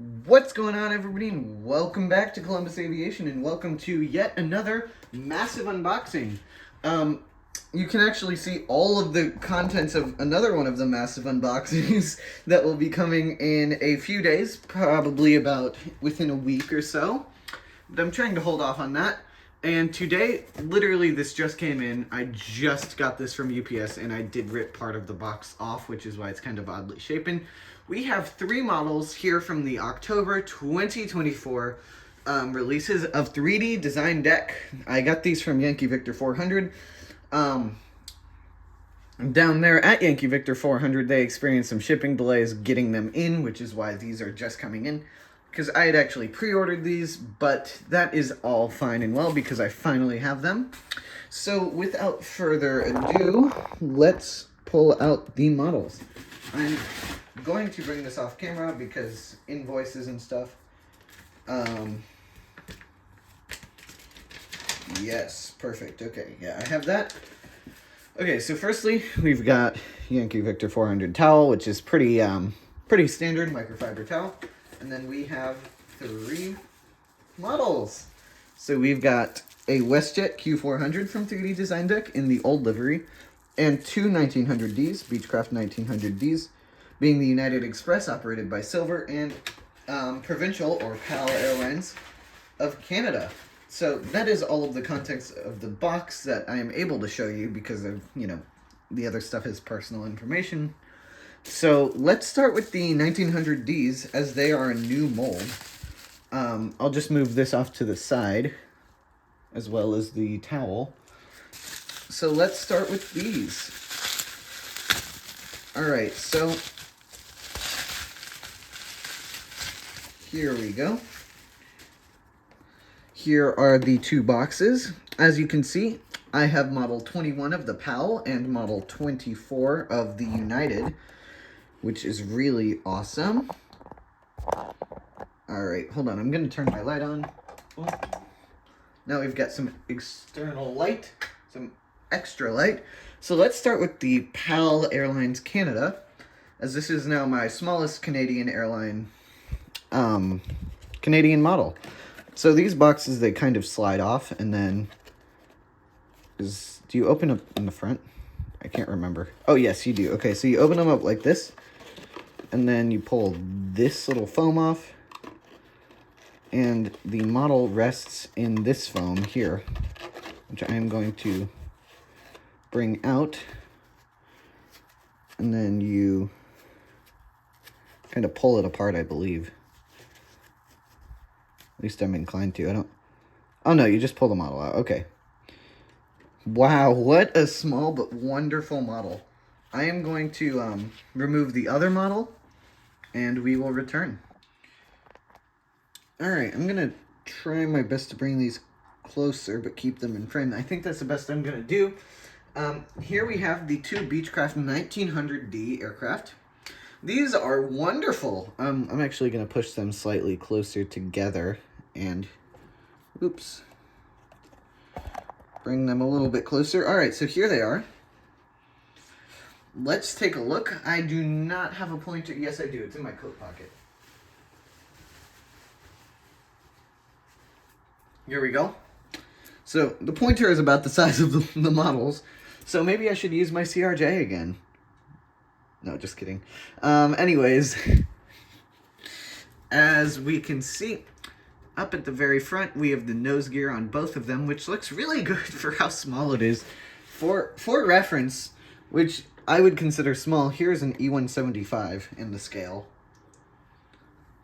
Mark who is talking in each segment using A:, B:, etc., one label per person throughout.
A: What's going on, everybody, and welcome back to Columbus Aviation, and welcome to yet another massive unboxing. Um, you can actually see all of the contents of another one of the massive unboxings that will be coming in a few days, probably about within a week or so. But I'm trying to hold off on that. And today, literally, this just came in. I just got this from UPS, and I did rip part of the box off, which is why it's kind of oddly shapen. We have 3 models here from the October 2024 releases of 3D Design Deck. I got these from Yankee Victor 400. Down there at Yankee Victor 400, they experienced some shipping delays getting them in, which is why these are just coming in. Because I had actually pre-ordered these, but that is all fine and well because I finally have them. So without further ado, let's pull out the models. I'm going to bring this off camera because invoices and stuff. Yes, perfect. Okay, yeah, I have that. Okay, so firstly, we've got Yankee Victor 400 towel, which is pretty standard microfiber towel. And then we have 3 models. So we've got a WestJet Q400 from 3D Design Deck in the old livery, and 2 1900Ds, Beechcraft 1900Ds, being the United Express operated by Silver, and Provincial or PAL Airlines of Canada. So that is all of the contents of the box that I am able to show you because of, the other stuff is personal information. So let's start with the 1900Ds as they are a new mold. I'll just move this off to the side as well as the towel. So let's start with these. All right, so here we go. Here are the 2 boxes. As you can see, I have model 21 of the PAL and model 24 of the United, which is really awesome. All right, hold on. I'm going to turn my light on. Oh. Now we've got some external light, some extra light. So let's start with the PAL Airlines Canada, as this is now my smallest Canadian airline, Canadian model. So these boxes, they kind of slide off, and then do you open up in the front? I can't remember. Oh, yes, you do. Okay, so you open them up like this, and then you pull this little foam off, and the model rests in this foam here, which I am going to bring out, and then you kind of pull it apart, I believe. At least I'm inclined to. Oh no, you just pull the model out. Okay. Wow, what a small but wonderful model. I am going to remove the other model, and we will return. Alright, I'm going to try my best to bring these closer, but keep them in frame. I think that's the best I'm going to do. Here we have the 2 Beechcraft 1900D aircraft. These are wonderful. I'm actually going to push them slightly closer together and, oops, bring them a little bit closer. All right, so here they are. Let's take a look. I do not have a pointer. Yes, I do. It's in my coat pocket. Here we go. So the pointer is about the size of the models. So maybe I should use my CRJ again. No, just kidding. Anyways, as we can see, up at the very front, we have the nose gear on both of them, which looks really good for how small it is. For reference, which I would consider small, here's an E175 in the scale.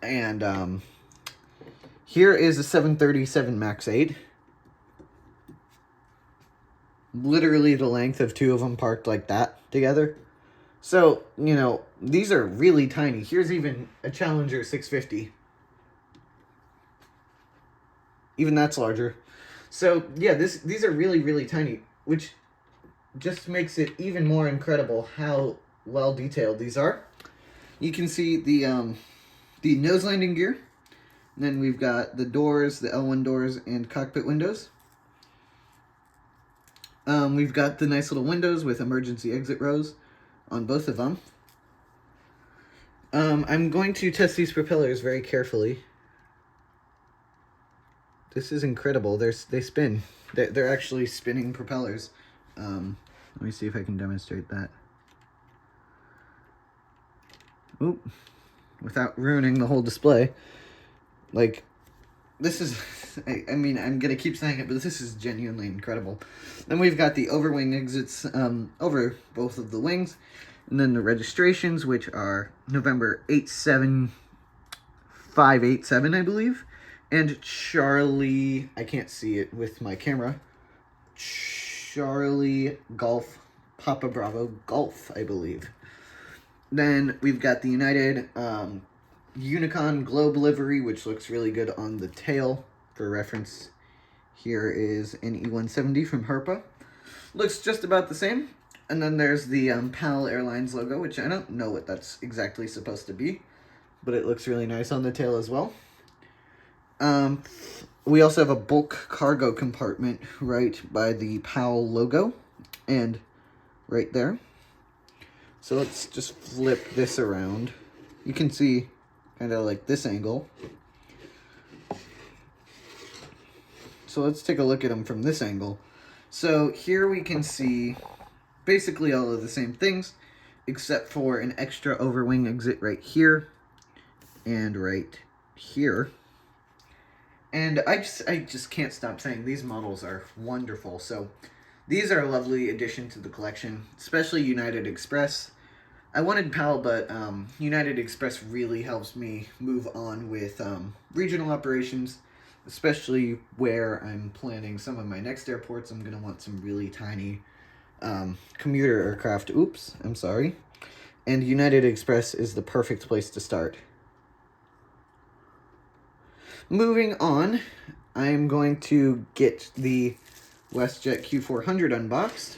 A: And here is a 737 MAX 8. Literally the length of 2 of them parked like that together. So, these are really tiny. Here's even a Challenger 650. Even that's larger. So, yeah, these are really, really tiny, which just makes it even more incredible how well detailed these are. You can see the nose landing gear. And then we've got the doors, the L1 doors, and cockpit windows. We've got the nice little windows with emergency exit rows on both of them. I'm going to test these propellers very carefully. This is incredible. They spin. They're actually spinning propellers. Let me see if I can demonstrate that. Oop. Without ruining the whole display. Like, this is, I mean, I'm going to keep saying it, but this is genuinely incredible. Then we've got the overwing exits over both of the wings. And then the registrations, which are November 87587, I believe. And Charlie, I can't see it with my camera. Charlie Golf, Papa Bravo Golf, I believe. Then we've got the United Unicon Globe livery, which looks really good on the tail. For reference, here is an E170 from Herpa. Looks just about the same. And then there's the PAL Airlines logo, which I don't know what that's exactly supposed to be, but it looks really nice on the tail as well. We also have a bulk cargo compartment right by the PAL logo, and right there. So let's just flip this around. You can see kind of like this angle. So let's take a look at them from this angle. So here we can see basically all of the same things, except for an extra overwing exit right here and right here. And I just can't stop saying these models are wonderful. So these are a lovely addition to the collection, especially United Express. I wanted PAL, but United Express really helps me move on with regional operations, especially where I'm planning some of my next airports. I'm going to want some really tiny commuter aircraft. Oops, I'm sorry. And United Express is the perfect place to start. Moving on, I'm going to get the WestJet Q400 unboxed,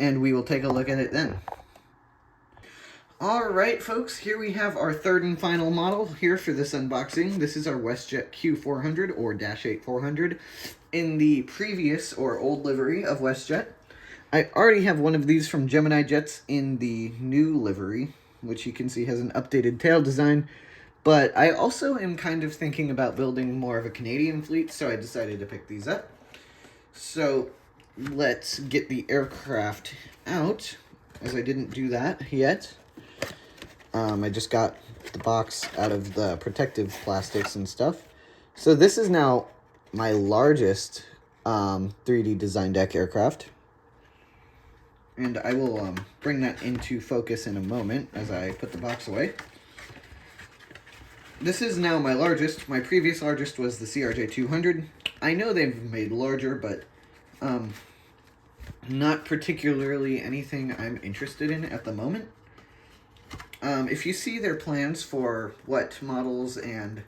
A: and we will take a look at it then. Alright folks, here we have our third and final model here for this unboxing. This is our WestJet Q400 or Dash 8 400 in the previous or old livery of WestJet. I already have one of these from Gemini Jets in the new livery, which you can see has an updated tail design. But I also am kind of thinking about building more of a Canadian fleet, so I decided to pick these up. So let's get the aircraft out, as I didn't do that yet. I just got the box out of the protective plastics and stuff. So this is now my largest 3D design deck aircraft. And I will bring that into focus in a moment as I put the box away. This is now my largest. My previous largest was the CRJ200. I know they've made larger, but not particularly anything I'm interested in at the moment. If you see their plans for what models and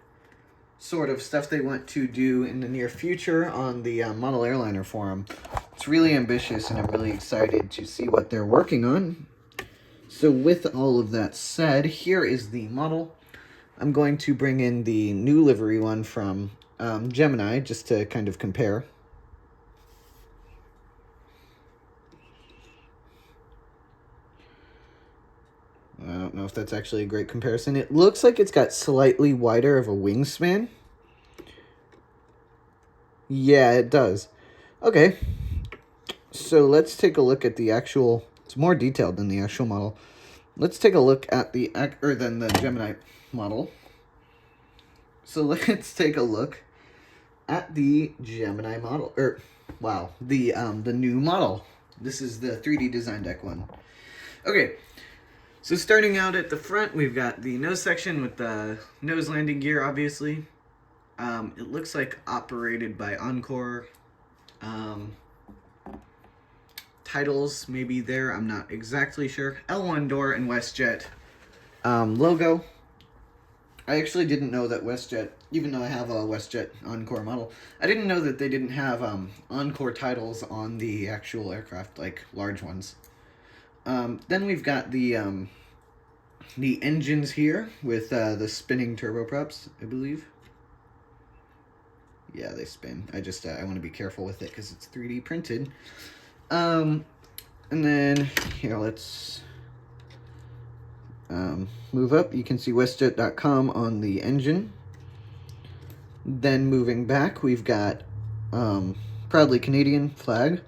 A: sort of stuff they want to do in the near future on the Model Airliner forum, it's really ambitious, and I'm really excited to see what they're working on. So with all of that said, here is the model. I'm going to bring in the new livery one from Gemini just to kind of compare. I don't know if that's actually a great comparison. It looks like it's got slightly wider of a wingspan. Yeah, it does. Okay. So let's take a look at the actual... It's more detailed than the actual model. Let's take a look at the Gemini model. So let's take a look at the Gemini model. The new model. This is the 3D design deck one. Okay. So starting out at the front, we've got the nose section with the nose landing gear, obviously. It looks like operated by Encore. Titles maybe there, I'm not exactly sure. L1 door and WestJet logo. I actually didn't know that WestJet, even though I have a WestJet Encore model, I didn't know that they didn't have Encore titles on the actual aircraft, like large ones. Then we've got the engines here with the spinning turboprops, I believe. Yeah, they spin. I want to be careful with it because it's 3D printed. And then here, let's move up, you can see westjet.com on the engine. Then moving back, we've got proudly Canadian flag,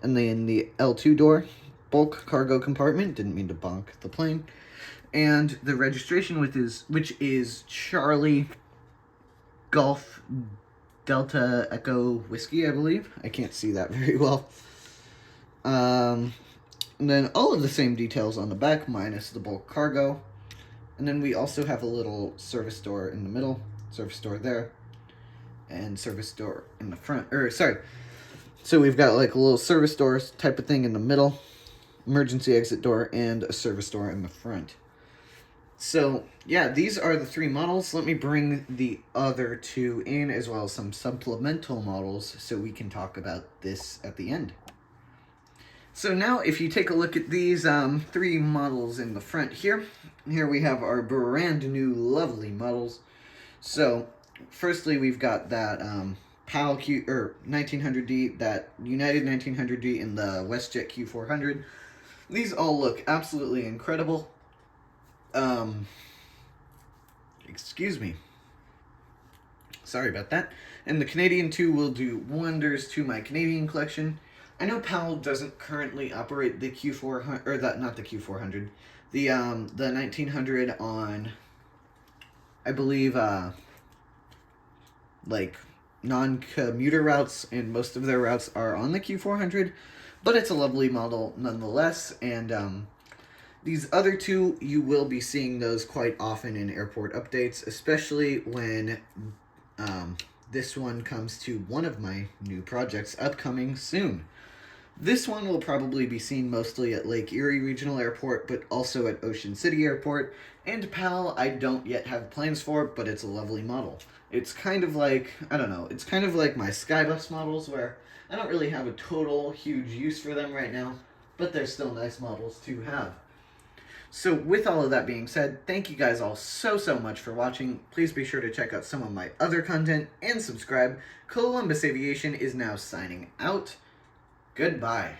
A: and then the L2 door, bulk cargo compartment, didn't mean to bonk the plane, and the registration which is Charlie Golf Delta Echo Whiskey, I believe. I can't see that very well. And then all of the same details on the back, minus the bulk cargo. And then we also have a little service door in the middle, service door there, and service door in the front. So we've got like a little service door type of thing in the middle, emergency exit door, and a service door in the front. So, yeah, these are the 3 models. Let me bring the other 2 in, as well as some supplemental models, so we can talk about this at the end. So now, if you take a look at these 3 models in the front here we have our brand new lovely models. So, firstly, we've got that PAL 1900D, that United 1900D, and the WestJet Q400. These all look absolutely incredible. Excuse me. Sorry about that. And the Canadian 2 will do wonders to my Canadian collection. I know PAL doesn't currently operate the Q400, or not the Q400, the 1900 on, I believe, like, non-commuter routes, and most of their routes are on the Q400, but it's a lovely model nonetheless, and these other 2, you will be seeing those quite often in airport updates, especially when this one comes to one of my new projects upcoming soon. This one will probably be seen mostly at Lake Erie Regional Airport, but also at Ocean City Airport, and PAL I don't yet have plans for, but it's a lovely model. It's kind of like, I don't know, it's kind of like my Skybus models, where I don't really have a total huge use for them right now, but they're still nice models to have. So with all of that being said, thank you guys all so much for watching. Please be sure to check out some of my other content and subscribe. Columbus Aviation is now signing out. Goodbye.